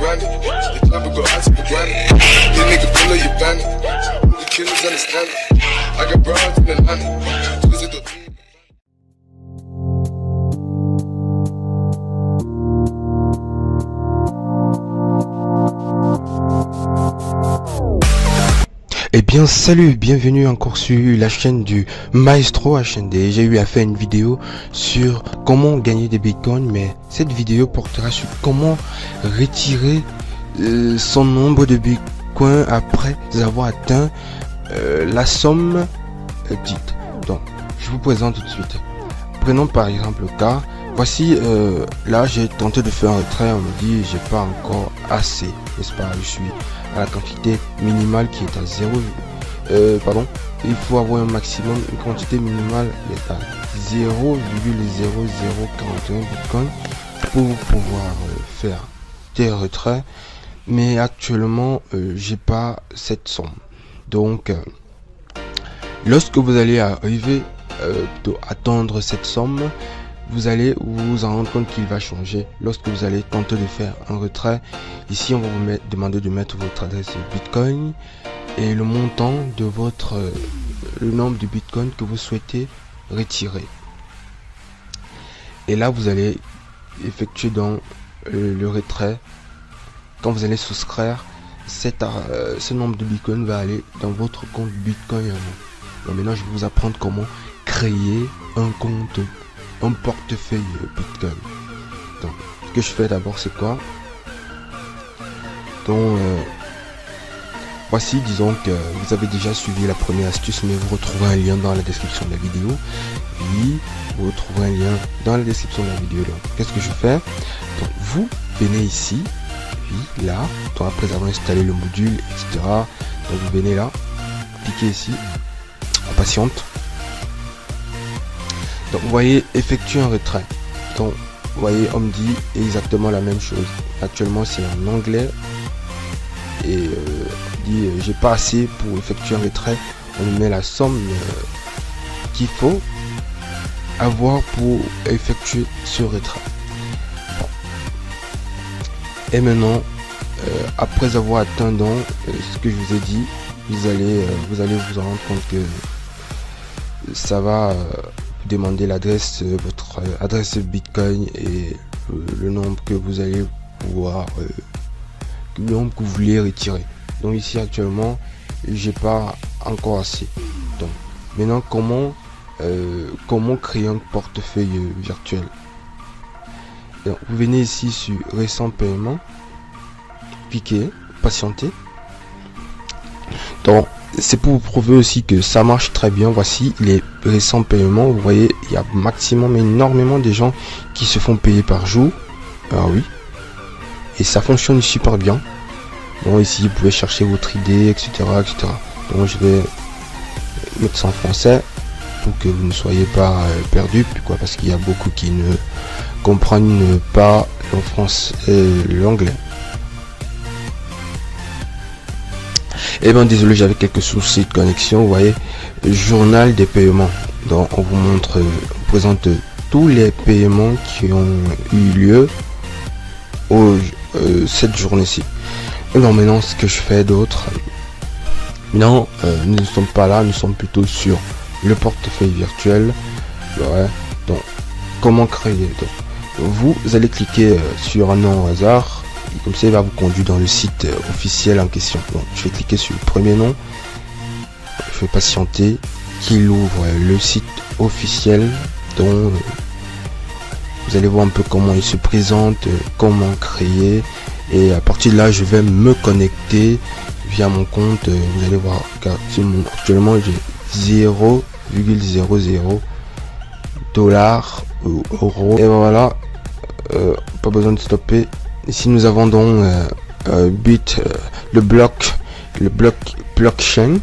granted. The chopper go out for granted. This nigga pull up your bandit. The killers understand it. I got broads in Atlanta. Twisted the Eh bien salut, bienvenue encore sur la chaîne du Maestro HND. J'ai eu à faire une vidéo sur comment gagner des bitcoins, mais cette vidéo portera sur comment retirer son nombre de bitcoins après avoir atteint la somme dite. Donc je vous présente tout de suite. Prenons par exemple le cas. Voici, là j'ai tenté de faire un retrait, on me dit j'ai pas encore assez, n'est-ce pas? Je suis à la quantité minimale qui est à 0, il faut avoir un maximum, une quantité minimale est à 0,0041 bitcoin pour pouvoir faire des retraits, mais actuellement j'ai pas cette somme. Donc lorsque vous allez arriver à atteindre cette somme, vous allez vous en rendre compte qu'il va changer lorsque vous allez tenter de faire un retrait. Ici on va vous demander de mettre votre adresse Bitcoin et le montant de votre le nombre de Bitcoin que vous souhaitez retirer. Et là vous allez effectuer dans le retrait. Quand vous allez souscrire, ce nombre de Bitcoin va aller dans votre compte Bitcoin. Donc maintenant je vais vous apprendre comment créer un compte, un portefeuille Bitcoin. Donc ce que je fais d'abord c'est quoi? Donc voici, disons que vous avez déjà suivi la première astuce, mais vous retrouverez un lien dans la description de la vidéo. Oui, vous retrouverez un lien dans la description de la vidéo. Donc qu'est-ce que je fais? Donc vous venez ici, oui, là, donc après avoir installé le module, etc. Donc vous venez là, cliquez ici, on patiente. Donc vous voyez, effectuer un retrait. Donc vous voyez, on me dit exactement la même chose. Actuellement c'est en anglais et dit j'ai pas assez pour effectuer un retrait. On met la somme qu'il faut avoir pour effectuer ce retrait. Bon. Et maintenant après avoir atteint donc ce que je vous ai dit, vous allez vous en rendre compte que ça va demander l'adresse, votre adresse Bitcoin et le nombre que vous allez pouvoir le nombre que vous voulez retirer. Donc ici actuellement j'ai pas encore assez. Donc maintenant comment créer un portefeuille virtuel? Donc, vous venez ici sur récent paiement, cliquez, patientez. Donc c'est pour vous prouver aussi que ça marche très bien. Voici les récents paiements. Vous voyez, il y a maximum énormément de gens qui se font payer par jour. Ah oui, et ça fonctionne super bien. Bon, ici vous pouvez chercher votre idée, etc., etc. Donc je vais mettre ça en français pour que vous ne soyez pas perdu, pourquoi? Parce qu'il y a beaucoup qui ne comprennent pas le français et l'anglais. Et ben désolé, j'avais quelques soucis de connexion. Vous voyez, journal des paiements. Donc on vous montre, on présente tous les paiements qui ont eu lieu cette journée-ci. Et non, maintenant ce que je fais d'autre, non, nous ne sommes pas là, nous sommes plutôt sur le portefeuille virtuel. Ouais. Donc comment créer? Donc, vous allez cliquer sur un nom au hasard. Comme ça il va vous conduire dans le site officiel en question. Donc je vais cliquer sur le premier nom, je vais patienter qu'il ouvre le site officiel. Donc vous allez voir un peu comment il se présente, comment créer, et à partir de là je vais me connecter via mon compte. Vous allez voir actuellement j'ai 0,00 dollars ou euros, et voilà, pas besoin de stopper. Ici nous avons donc le blockchain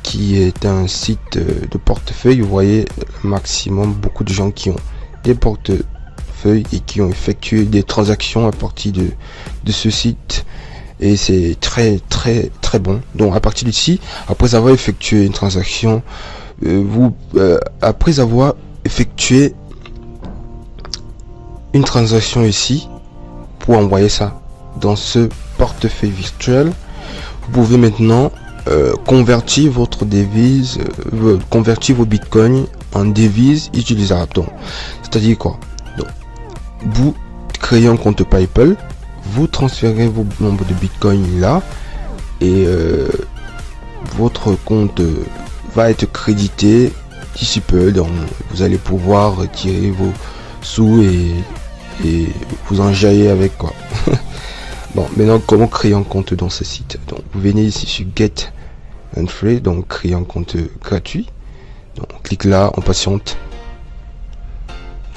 qui est un site de portefeuille. Vous voyez maximum beaucoup de gens qui ont des portefeuilles et qui ont effectué des transactions à partir de ce site, et c'est très bon. Donc à partir d'ici, après avoir effectué une transaction, après avoir effectué une transaction ici, pour envoyer ça dans ce portefeuille virtuel, vous pouvez maintenant convertir votre devise, convertir vos bitcoins en devise utilisable. Donc, c'est-à-dire quoi? Donc, vous créez un compte PayPal, vous transférez vos nombres de bitcoins là, et votre compte va être crédité d'ici peu. Donc, vous allez pouvoir retirer vos sous et vous enjailler avec quoi. Bon, maintenant comment créer un compte dans ce site? Donc vous venez ici sur Get and Free, donc créer un compte gratuit. Donc on clique là, on patiente.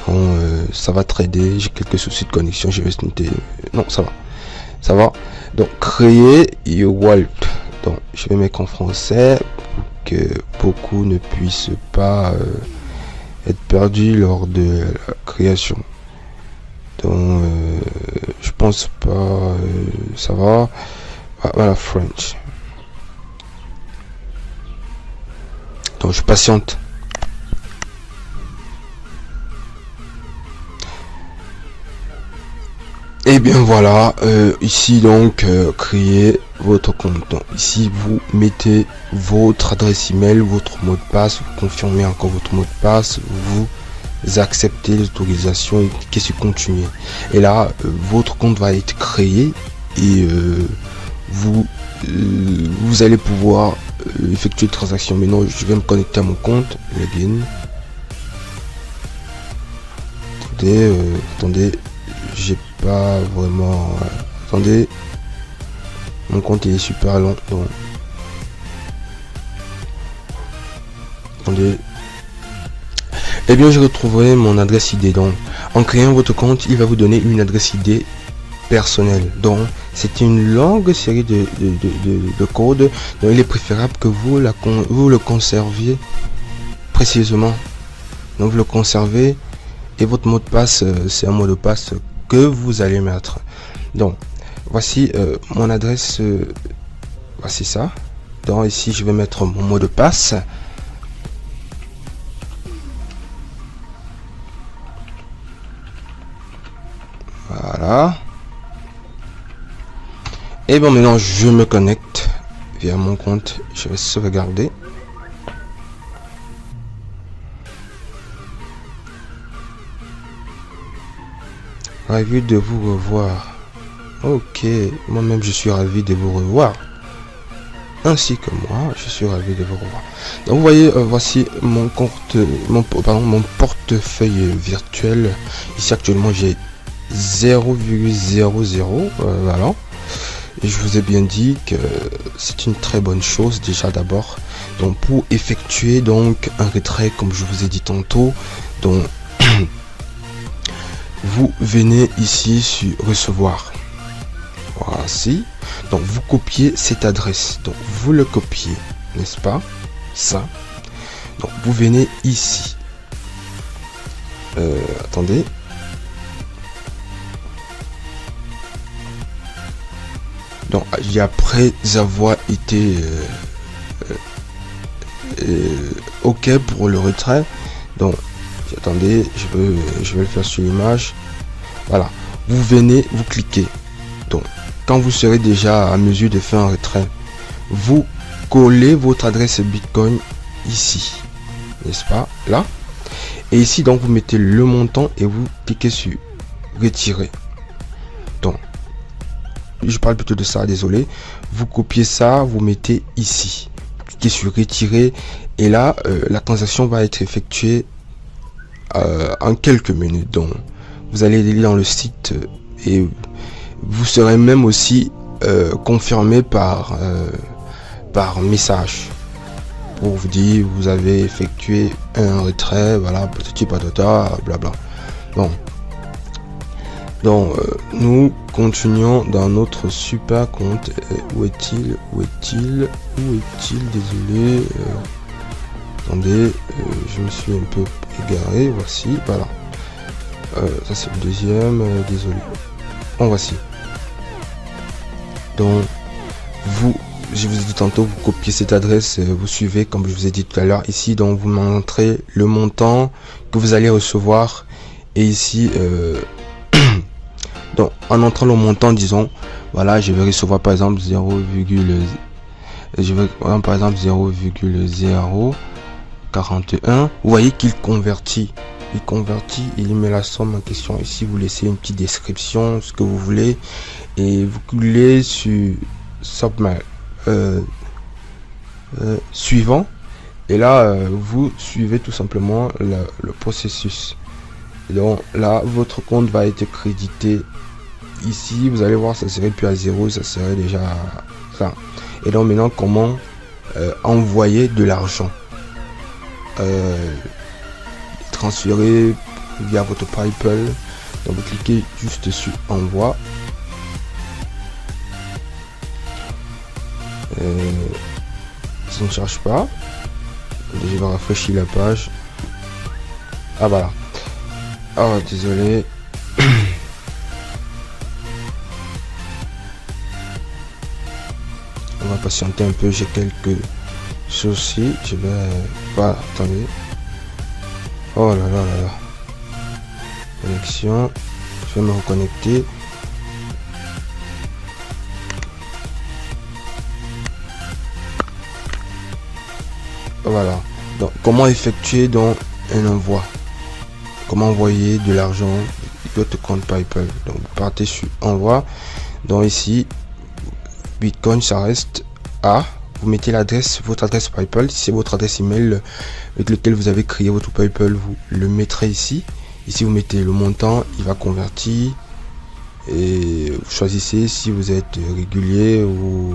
Bon, ça va trader, j'ai quelques soucis de connexion, je vais noter. Non, ça va. Donc créer your wallet. Donc je vais mettre en français pour que beaucoup ne puissent pas être perdus lors de la création. Donc je pense pas, ça va. Voilà, French. Donc je patiente. Et bien voilà, ici donc créer votre compte. Donc, ici vous mettez votre adresse email, votre mot de passe, vous confirmez encore votre mot de passe, vous acceptez l'autorisation et cliquez sur continuer. Et là votre compte va être créé et vous allez pouvoir effectuer des transactions. Maintenant je vais me connecter à mon compte, login. Attendez, j'ai pas vraiment, attendez, mon compte il est super long, donc attendez. Et bien je retrouverai mon adresse ID. Donc en créant votre compte, il va vous donner une adresse ID personnelle. Donc c'est une longue série de codes. Donc il est préférable que vous le conserviez précisément. Donc vous le conservez et votre mot de passe, c'est un mot de passe que vous allez mettre. Donc voici mon adresse, voici ça. Donc ici je vais mettre mon mot de passe. Voilà. Et bon, maintenant je me connecte via mon compte. Je vais sauvegarder. Ravi de vous revoir. Ok, moi-même je suis ravi de vous revoir. Ainsi que moi, je suis ravi de vous revoir. Donc vous voyez, voici mon compte, mon portefeuille virtuel. Ici actuellement j'ai 0,00, voilà. Et je vous ai bien dit que c'est une très bonne chose déjà d'abord. Donc pour effectuer donc un retrait, comme je vous ai dit tantôt, donc vous venez ici sur recevoir. Voici. Donc vous copiez cette adresse. Donc vous le copiez, n'est-ce pas? Ça. Donc vous venez ici. Attendez. Donc après avoir été ok pour le retrait, donc attendez, je vais le faire sur l'image. Voilà, vous venez, vous cliquez. Donc quand vous serez déjà à mesure de faire un retrait, vous collez votre adresse Bitcoin ici, n'est-ce pas, là. Et ici donc vous mettez le montant et vous cliquez sur retirer. Donc je parle plutôt de ça, désolé. Vous copiez ça, vous mettez ici, cliquez sur retirer et là la transaction va être effectuée en quelques minutes. Donc vous allez aller dans le site et vous serez même aussi confirmé par message pour vous dire vous avez effectué un retrait, voilà, petit patata, blabla. Donc nous continuons dans notre super compte. Où est-il? Désolé. Attendez, je me suis un peu égaré. Voici, voilà. Ça c'est le deuxième. Désolé. Bon, voici. Donc je vous ai dit tantôt, vous copiez cette adresse, vous suivez comme je vous ai dit tout à l'heure. Ici, donc vous montrez le montant que vous allez recevoir et ici Donc en entrant le montant, disons, voilà, je vais recevoir par exemple 0,041. Vous voyez qu'il convertit. Il met la somme en question. Ici, vous laissez une petite description, ce que vous voulez, et vous cliquez sur Submit suivant. Et là, vous suivez tout simplement le processus. Et donc là, votre compte va être crédité. Ici, vous allez voir, ça serait plus à 0, ça serait déjà ça. Et donc maintenant, comment envoyer de l'argent, transférer via votre PayPal. Donc vous cliquez juste sur envoi. Ça ne charge pas. Je vais rafraîchir la page. Ah voilà. Oh désolé. On va patienter un peu, j'ai quelques soucis. Je vais... Voilà, attendez. Oh là là là là. Connexion. Je vais me reconnecter. Voilà. Donc, comment effectuer donc un envoi? Comment envoyer de l'argent de votre compte PayPal? Donc, vous partez sur envoi. Donc ici, Bitcoin, ça reste à. Vous mettez l'adresse, votre adresse PayPal. Si c'est votre adresse email avec lequel vous avez créé votre PayPal, vous le mettrez ici. Ici, vous mettez le montant, il va convertir. Et vous choisissez si vous êtes régulier ou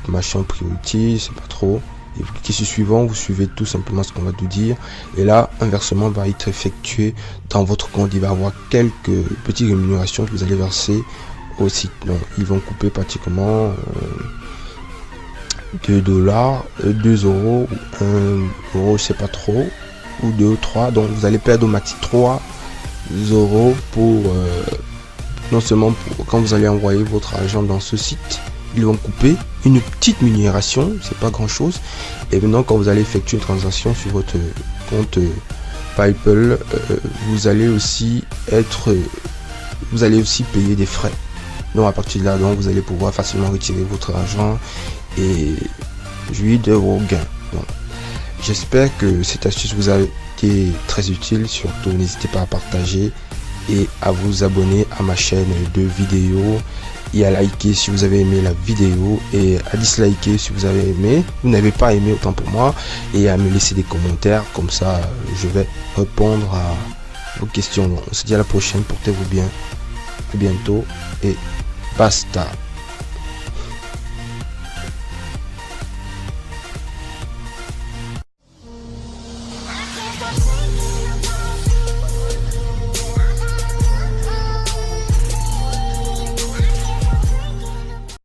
machin priority, c'est pas trop. Et vous cliquez sur suivant, vous suivez tout simplement ce qu'on va vous dire. Et là, un versement va être effectué dans votre compte. Il va y avoir quelques petites rémunérations que vous allez verser au site. Donc, ils vont couper pratiquement 2 dollars, 2 euros, 1 euro, je sais pas trop, ou 2 ou 3. Donc, vous allez perdre au maxi 3 euros pour non seulement pour quand vous allez envoyer votre argent dans ce site. Ils vont couper une petite rémunération, c'est pas grand chose. Et maintenant, quand vous allez effectuer une transaction sur votre compte PayPal, vous allez aussi payer des frais. Donc à partir de là, donc, vous allez pouvoir facilement retirer votre argent et jouir de vos gains. Donc, j'espère que cette astuce vous a été très utile. Surtout, n'hésitez pas à partager et à vous abonner à ma chaîne de vidéos. Et à liker si vous avez aimé la vidéo et à disliker si vous avez aimé. Vous n'avez pas aimé, autant pour moi. Et à me laisser des commentaires, comme ça je vais répondre à vos questions. On se dit à la prochaine, portez-vous bien, à bientôt et basta.